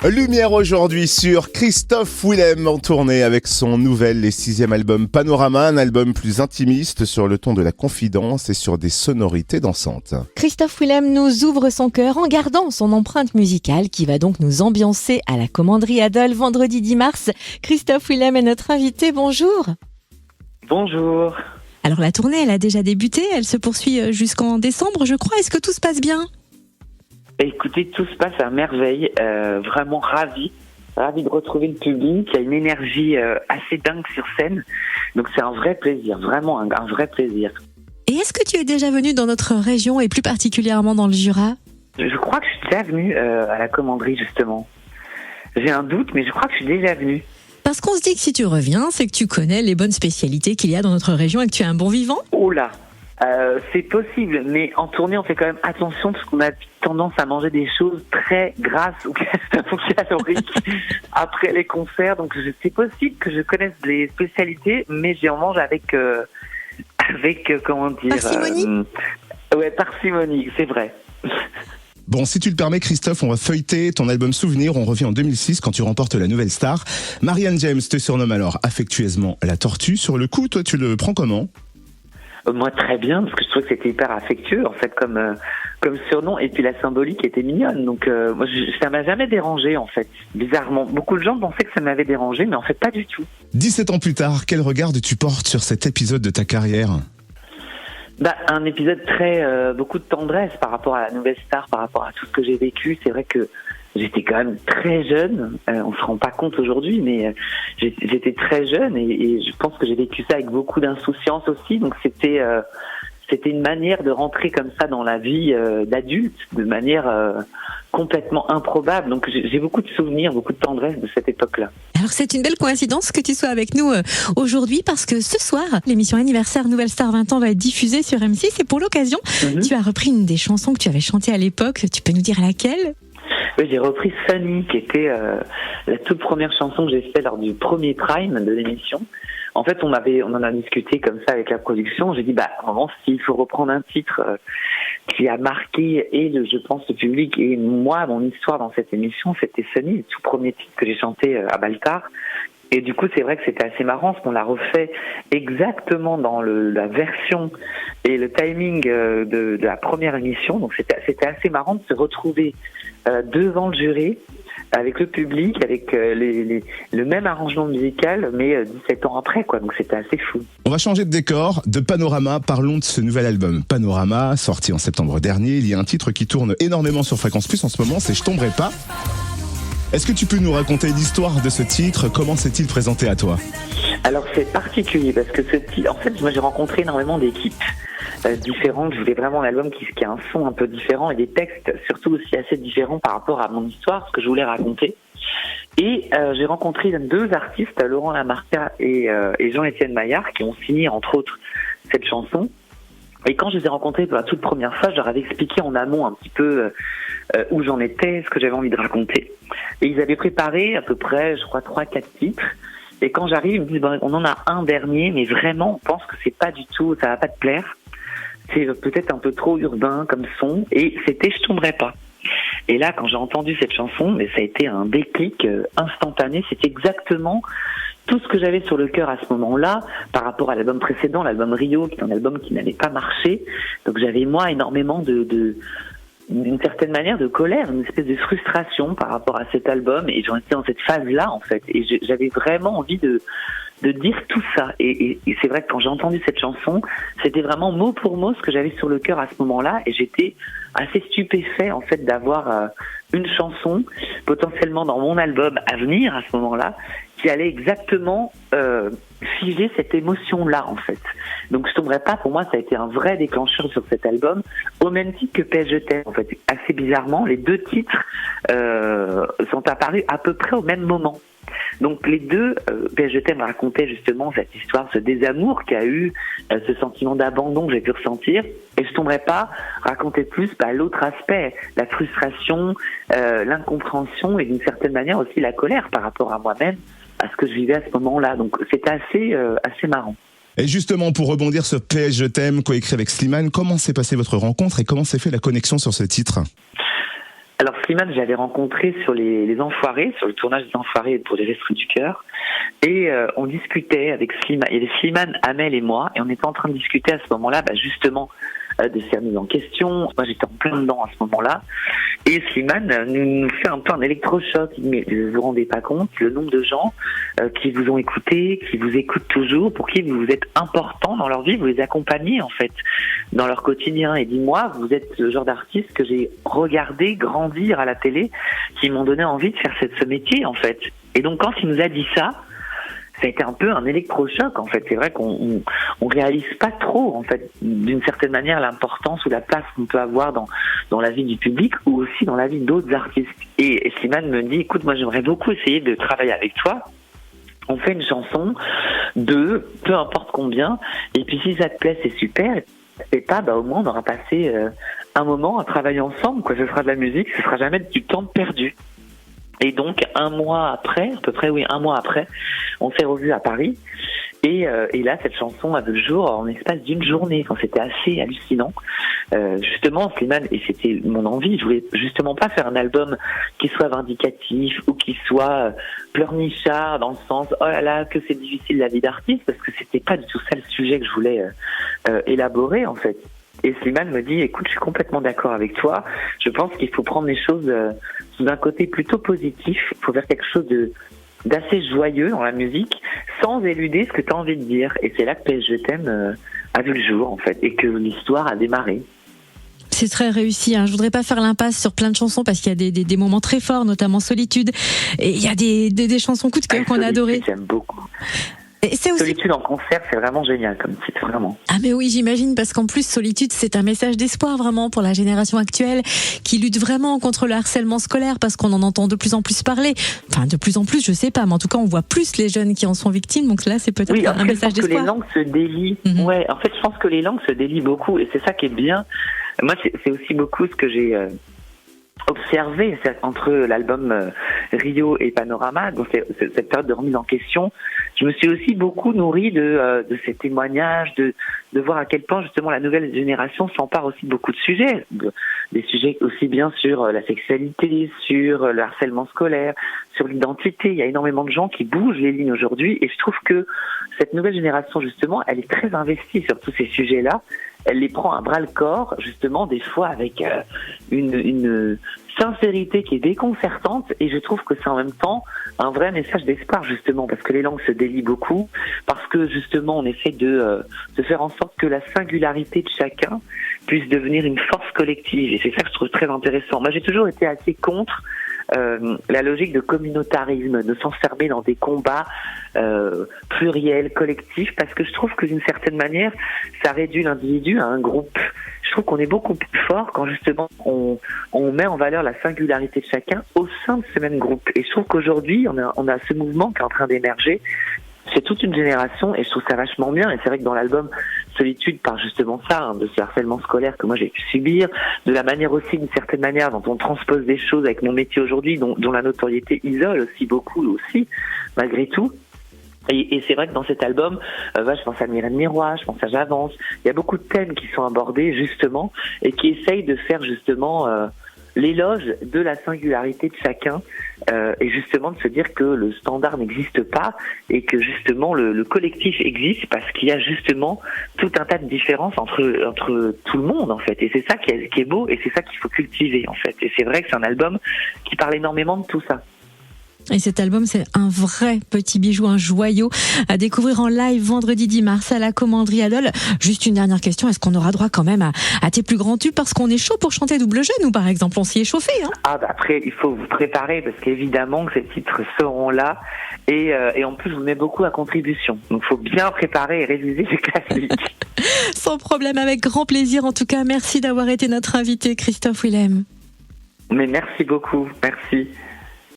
Lumière aujourd'hui sur Christophe Willem en tournée avec son nouvel et 6e album Panorama, un album plus intimiste sur le ton de la confidence et sur des sonorités dansantes. Christophe Willem nous ouvre son cœur en gardant son empreinte musicale qui va donc nous ambiancer à la Commanderie Adolphe vendredi 10 mars. Christophe Willem est notre invité, bonjour. Bonjour. Alors la tournée, elle a déjà débuté, elle se poursuit jusqu'en décembre je crois, est-ce que tout se passe bien ? Écoutez, tout se passe à merveille, vraiment ravi de retrouver le public, il y a une énergie assez dingue sur scène, donc c'est un vrai plaisir, vraiment un vrai plaisir. Et est-ce que tu es déjà venu dans notre région et plus particulièrement dans le Jura ? Je crois que je suis déjà venu à la Commanderie justement, j'ai un doute mais je crois que je suis déjà venu. Parce qu'on se dit que si tu reviens, c'est que tu connais les bonnes spécialités qu'il y a dans notre région et que tu es un bon vivant ? Oh là c'est possible, mais en tournée on fait quand même attention parce qu'on a tendance à manger des choses très grasses ou caloriques après les concerts, donc c'est possible que je connaisse les spécialités, mais j'en mange avec comment dire, parcimonie. Ouais, parcimonie, c'est vrai. Bon, si tu le permets Christophe, on va feuilleter ton album Souvenir, on revient en 2006 quand tu remportes la Nouvelle Star. Marianne James te surnomme alors affectueusement la tortue. Sur le coup, toi tu le prends comment ? Moi très bien, parce que je trouvais que c'était hyper affectueux en fait comme surnom, et puis la symbolique était mignonne, donc moi ça m'a jamais dérangé en fait, bizarrement. Beaucoup de gens pensaient que ça m'avait dérangé, mais en fait pas du tout. 17 ans plus tard, quel regard tu portes sur cet épisode de ta carrière ? Un épisode beaucoup de tendresse par rapport à la Nouvelle Star, par rapport à tout ce que j'ai vécu. C'est vrai que j'étais quand même très jeune, on se rend pas compte aujourd'hui, mais j'étais très jeune et je pense que j'ai vécu ça avec beaucoup d'insouciance aussi, donc c'était une manière de rentrer comme ça dans la vie d'adulte, de manière complètement improbable. Donc j'ai beaucoup de souvenirs, beaucoup de tendresse de cette époque-là. Alors c'est une belle coïncidence que tu sois avec nous aujourd'hui, parce que ce soir, l'émission anniversaire Nouvelle Star 20 ans va être diffusée sur M6 et pour l'occasion, tu as repris une des chansons que tu avais chantées à l'époque. Tu peux nous dire laquelle ? Oui, j'ai repris Sunny, qui était la toute première chanson que j'ai faite lors du premier prime de l'émission. En fait, on en a discuté comme ça avec la production. J'ai dit, vraiment, s'il faut reprendre un titre qui a marqué je pense, le public et moi, mon histoire dans cette émission, c'était Sunny, le tout premier titre que j'ai chanté à Baltar. Et du coup, c'est vrai que c'était assez marrant, parce qu'on l'a refait exactement dans la version et le timing de la première émission. Donc c'était assez marrant de se retrouver devant le jury, avec le public, avec le même arrangement musical, mais 17 ans après, quoi. Donc c'était assez fou. On va changer de décor, de Panorama, parlons de ce nouvel album. Panorama, sorti en septembre dernier, il y a un titre qui tourne énormément sur Fréquence Plus en ce moment, c'est Je tomberai pas. Est-ce que tu peux nous raconter l'histoire de ce titre ? Comment s'est-il présenté à toi ? Alors c'est particulier parce que ce titre, en fait, moi j'ai rencontré énormément d'équipes différentes. Je voulais vraiment un album qui a un son un peu différent et des textes surtout aussi assez différents par rapport à mon histoire, ce que je voulais raconter. Et j'ai rencontré deux artistes, Laurent Lamarca et Jean-Étienne Maillard, qui ont signé entre autres cette chanson. Et quand je les ai rencontrés pour la toute première fois, je leur avais expliqué en amont un petit peu où j'en étais, ce que j'avais envie de raconter. Et ils avaient préparé à peu près, je crois, 3-4 titres. Et quand j'arrive, ils me disent, on en a un dernier, mais vraiment, on pense que c'est pas du tout, ça va pas te plaire. C'est peut-être un peu trop urbain comme son. Et c'était Je tomberai pas. Et là, quand j'ai entendu cette chanson, mais ça a été un déclic instantané. C'était exactement tout ce que j'avais sur le cœur à ce moment-là, par rapport à l'album précédent, l'album Rio, qui est un album qui n'avait pas marché. Donc j'avais, moi, énormément d'une certaine manière de colère, une espèce de frustration par rapport à cet album, et j'en étais dans cette phase-là en fait, et j'avais vraiment envie de dire tout ça, et c'est vrai que quand j'ai entendu cette chanson, c'était vraiment mot pour mot ce que j'avais sur le cœur à ce moment-là, et j'étais assez stupéfait en fait d'avoir une chanson potentiellement dans mon album à venir à ce moment-là, qui allait exactement figer cette émotion-là en fait. Donc Je tomberai pas, pour moi ça a été un vrai déclencheur sur cet album, au même titre que PS Je t'aime en fait. Assez bizarrement, les deux titres sont apparus à peu près au même moment. Donc les deux, PS Je t'aime racontait justement cette histoire, ce désamour qu'a eu, ce sentiment d'abandon que j'ai pu ressentir, et Je tomberai pas racontait plus l'autre aspect, la frustration, l'incompréhension et d'une certaine manière aussi la colère par rapport à moi-même, à ce que je vivais à ce moment-là. Donc c'était assez marrant. Et justement, pour rebondir sur PS Je t'aime, coécrit avec Slimane, comment s'est passée votre rencontre et comment s'est fait la connexion sur ce titre ? Alors Slimane, j'avais rencontré sur les Enfoirés, sur le tournage des Enfoirés pour les Restos du Cœur, et on discutait avec Slimane, il y avait Slimane, Amel et moi, et on était en train de discuter à ce moment-là, justement, de ces remises en question. Moi, j'étais en plein dedans à ce moment-là, et Slimane nous fait un peu un électrochoc. Mais vous vous rendez pas compte le nombre de gens qui vous ont écouté, qui vous écoutent toujours, pour qui vous êtes important dans leur vie, vous les accompagnez en fait dans leur quotidien. Et dis-moi, vous êtes le genre d'artiste que j'ai regardé grandir à la télé, qui m'ont donné envie de faire ce métier en fait. Et donc quand il nous a dit ça a été un peu un électrochoc en fait. C'est vrai qu'on réalise pas trop en fait, d'une certaine manière, l'importance ou la place qu'on peut avoir dans la vie du public ou aussi dans la vie d'autres artistes. Et Slimane me dit, écoute, moi j'aimerais beaucoup essayer de travailler avec toi. On fait une chanson de peu importe combien, et puis si ça te plaît, c'est super. Et pas, au moins on aura passé un moment à travailler ensemble, quoi. Ce sera de la musique, ce sera jamais du temps perdu. Et donc un mois après, on s'est revus à Paris. Et là, cette chanson a vu le jour en l'espace d'une journée. Enfin, c'était assez hallucinant. Justement, Slimane, et c'était mon envie, je voulais justement pas faire un album qui soit vindicatif ou qui soit pleurnichard dans le sens oh là là que c'est difficile la vie d'artiste, parce que c'était pas du tout ça le sujet que je voulais élaborer en fait. Et Slimane me dit, écoute, je suis complètement d'accord avec toi. Je pense qu'il faut prendre les choses sous un côté plutôt positif. Il faut faire quelque chose d'assez joyeux dans la musique, sans éluder ce que tu as envie de dire. Et c'est là que PS Je t'aime a vu le jour, en fait, et que l'histoire a démarré. C'est très réussi. Je voudrais pas faire l'impasse sur plein de chansons parce qu'il y a des moments très forts, notamment Solitude. Et il y a des chansons coup de cœur qu'on a adorées. J'aime beaucoup. Et c'est aussi... Solitude en concert, c'est vraiment génial comme titre, vraiment. Ah mais oui, j'imagine, parce qu'en plus Solitude, c'est un message d'espoir vraiment pour la génération actuelle qui lutte vraiment contre le harcèlement scolaire, parce qu'on en entend de plus en plus parler. Enfin, de plus en plus, je sais pas, mais en tout cas, on voit plus les jeunes qui en sont victimes, donc là, c'est peut-être un message d'espoir. Je pense que les langues se délient. Ouais, en fait, je pense que les langues se délient beaucoup, et c'est ça qui est bien. Moi, c'est aussi beaucoup ce que j'ai observé entre l'album Rio et Panorama, donc cette période de remise en question. Je me suis aussi beaucoup nourrie de ces témoignages, de voir à quel point justement la nouvelle génération s'empare aussi de beaucoup de sujets, des sujets aussi bien sur la sexualité, sur le harcèlement scolaire, sur l'identité. Il y a énormément de gens qui bougent les lignes aujourd'hui, et je trouve que cette nouvelle génération justement, elle est très investie sur tous ces sujets-là. Elle les prend à bras le corps, justement, des fois avec une sincérité qui est déconcertante, et je trouve que c'est en même temps un vrai message d'espoir, justement, parce que les langues se délient beaucoup, parce que justement on essaie de faire en sorte que la singularité de chacun puisse devenir une force collective, et c'est ça que je trouve très intéressant. Moi, j'ai toujours été assez contre la logique de communautarisme, de s'enfermer dans des combats pluriels, collectifs, parce que je trouve que d'une certaine manière, ça réduit l'individu à un groupe. Je trouve qu'on est beaucoup plus fort quand justement on met en valeur la singularité de chacun au sein de ce même groupe. Et je trouve qu'aujourd'hui, on a ce mouvement qui est en train d'émerger. C'est toute une génération, et je trouve ça vachement bien. Et c'est vrai que dans l'album Solitude parle justement ça, de ce harcèlement scolaire que moi j'ai pu subir, de la manière aussi, d'une certaine manière, dont on transpose des choses avec mon métier aujourd'hui, dont la notoriété isole aussi beaucoup aussi, malgré tout. Et c'est vrai que dans cet album, je pense à Mylène Miroir, je pense à J'avance. Il y a beaucoup de thèmes qui sont abordés justement, et qui essayent de faire justement l'éloge de la singularité de chacun, et justement de se dire que le standard n'existe pas, et que justement le collectif existe, parce qu'il y a justement tout un tas de différences entre tout le monde en fait, et c'est ça qui est beau, et c'est ça qu'il faut cultiver en fait. Et c'est vrai que c'est un album qui parle énormément de tout ça. Et cet album, c'est un vrai petit bijou, un joyau à découvrir en live vendredi 10 mars à la Commanderie Adol. Juste une dernière question, est-ce qu'on aura droit quand même à tes plus grands tubes, parce qu'on est chaud pour chanter Double Jeu, nous par exemple, on s'y est chauffé. Après, il faut vous préparer, parce qu'évidemment que ces titres seront là, et en plus je vous mets beaucoup à contribution, donc il faut bien préparer et réviser les classiques. Sans problème, avec grand plaisir. En tout cas, merci d'avoir été notre invité, Christophe Willem. Mais merci beaucoup, merci.